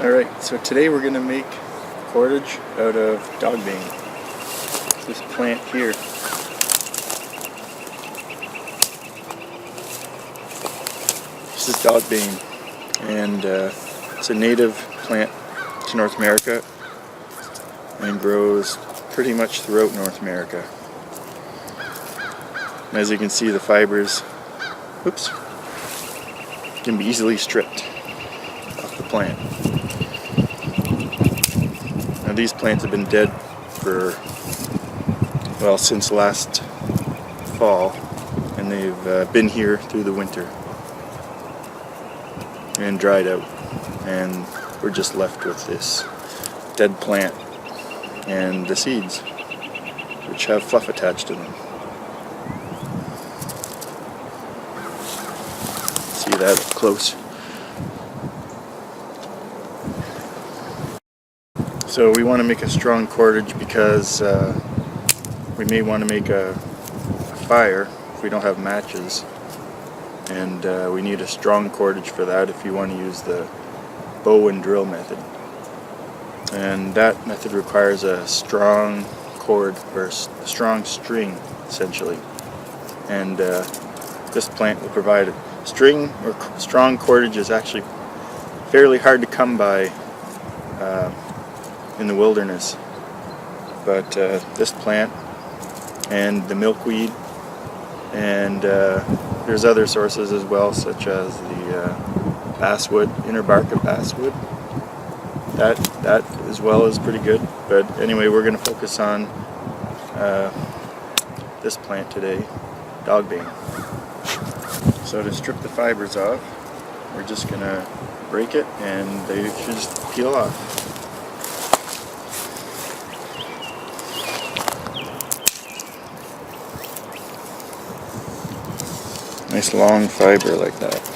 Alright, so today we're going to make cordage out of dogbane. This plant here. This is dogbane, and it's a native plant to North America and grows pretty much throughout North America. And as you can see, the fibers, can be easily stripped off the plant. Now these plants have been dead for, well, since last fall, and they've been here through the winter and dried out, and we're just left with this dead plant and the seeds, which have fluff attached to them. See that up close. So we want to make a strong cordage because we may want to make a fire if we don't have matches, and we need a strong cordage for that if you want to use the bow and drill method. And that method requires a strong cord, or a strong string essentially, and this plant will provide it. String or strong cordage is actually fairly hard to come by in the wilderness, but this plant and the milkweed, and there's other sources as well, such as the basswood, inner bark of basswood. That as well is pretty good, but anyway, we're going to focus on this plant today, dogbane. So to strip the fibers off, we're just going to break it, and they should just peel off. Nice long fiber like that.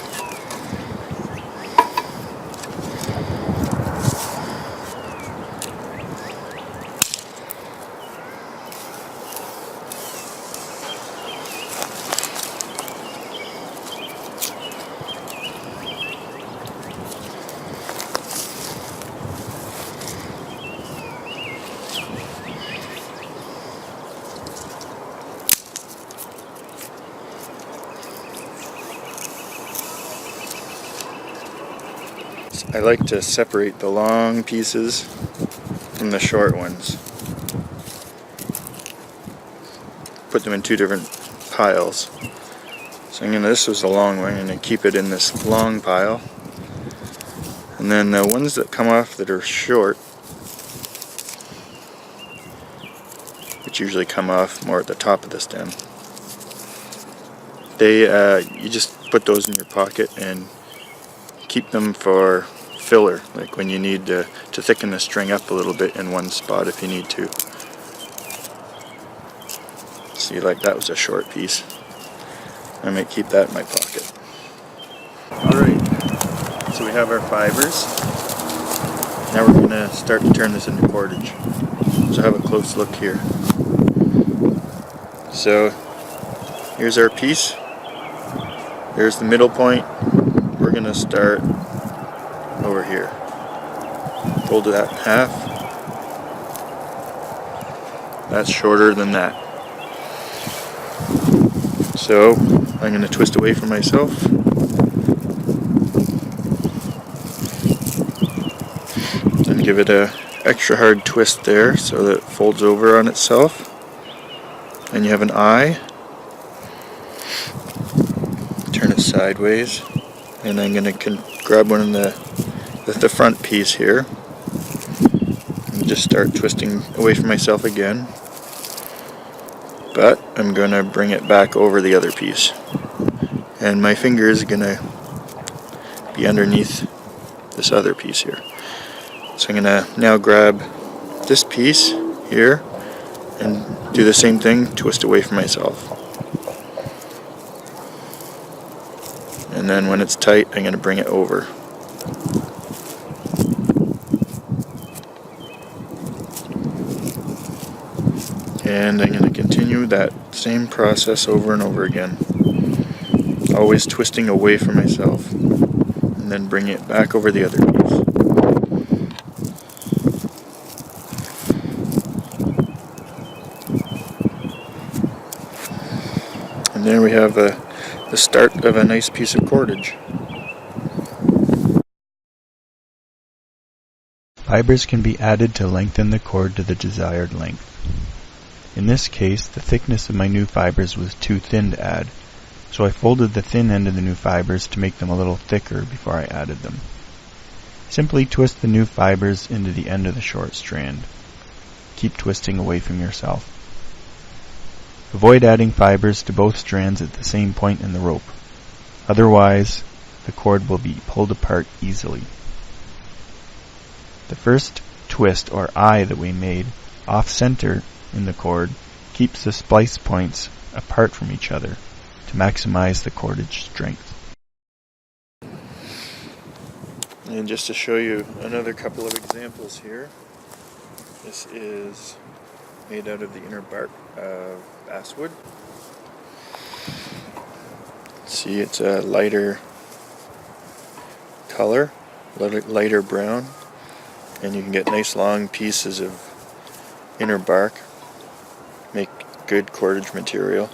I like to separate the long pieces from the short ones. Put them in two different piles. So this was a long one, I'm going to keep it in this long pile. And then the ones that come off that are short, which usually come off more at the top of the stem, you just put those in your pocket and keep them for filler, like when you need to thicken the string up a little bit in one spot if you need to. See, like that was a short piece. I might keep that in my pocket. Alright, so we have our fibers. Now we're going to start to turn this into cordage. So have a close look here. So here's our piece. There's the middle point. We're going to start over here. Fold that in half. That's shorter than that. So I'm going to twist away from myself. And give it a extra hard twist there so that it folds over on itself. And you have an eye. Turn it sideways. And I'm going to grab one of the front piece here and just start twisting away from myself again, but I'm going to bring it back over the other piece, and my finger is going to be underneath this other piece here. So I'm going to now grab this piece here and do the same thing, twist away from myself. And then when it's tight, I'm going to bring it over. And I'm going to continue that same process over and over again. Always twisting away from myself. And then bring it back over the other piece. have the start of a nice piece of cordage. Fibers can be added to lengthen the cord to the desired length. In this case, the thickness of my new fibers was too thin to add, so I folded the thin end of the new fibers to make them a little thicker before I added them. Simply twist the new fibers into the end of the short strand. Keep twisting away from yourself. Avoid adding fibers to both strands at the same point in the rope. Otherwise, the cord will be pulled apart easily. The first twist or eye that we made off-center in the cord keeps the splice points apart from each other to maximize the cordage strength. And just to show you another couple of examples here, this is made out of the inner bark of basswood. See, it's a lighter color, lighter brown, and you can get nice long pieces of inner bark, make good cordage material.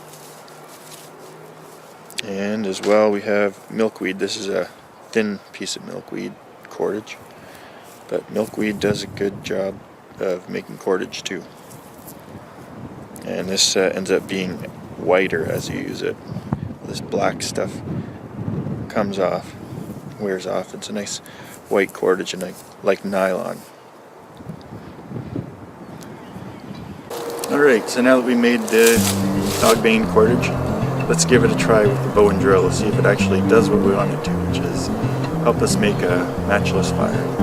And as well, we have milkweed. This is a thin piece of milkweed cordage, but milkweed does a good job of making cordage too. And this ends up being whiter as you use it. This black stuff comes off, wears off. It's a nice white cordage and like nylon. Alright, so now that we made the dog bane cordage, let's give it a try with the bow and drill to see if it actually does what we want it to, which is help us make a matchless fire.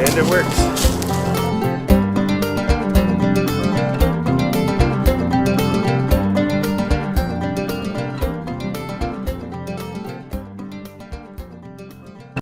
And it works.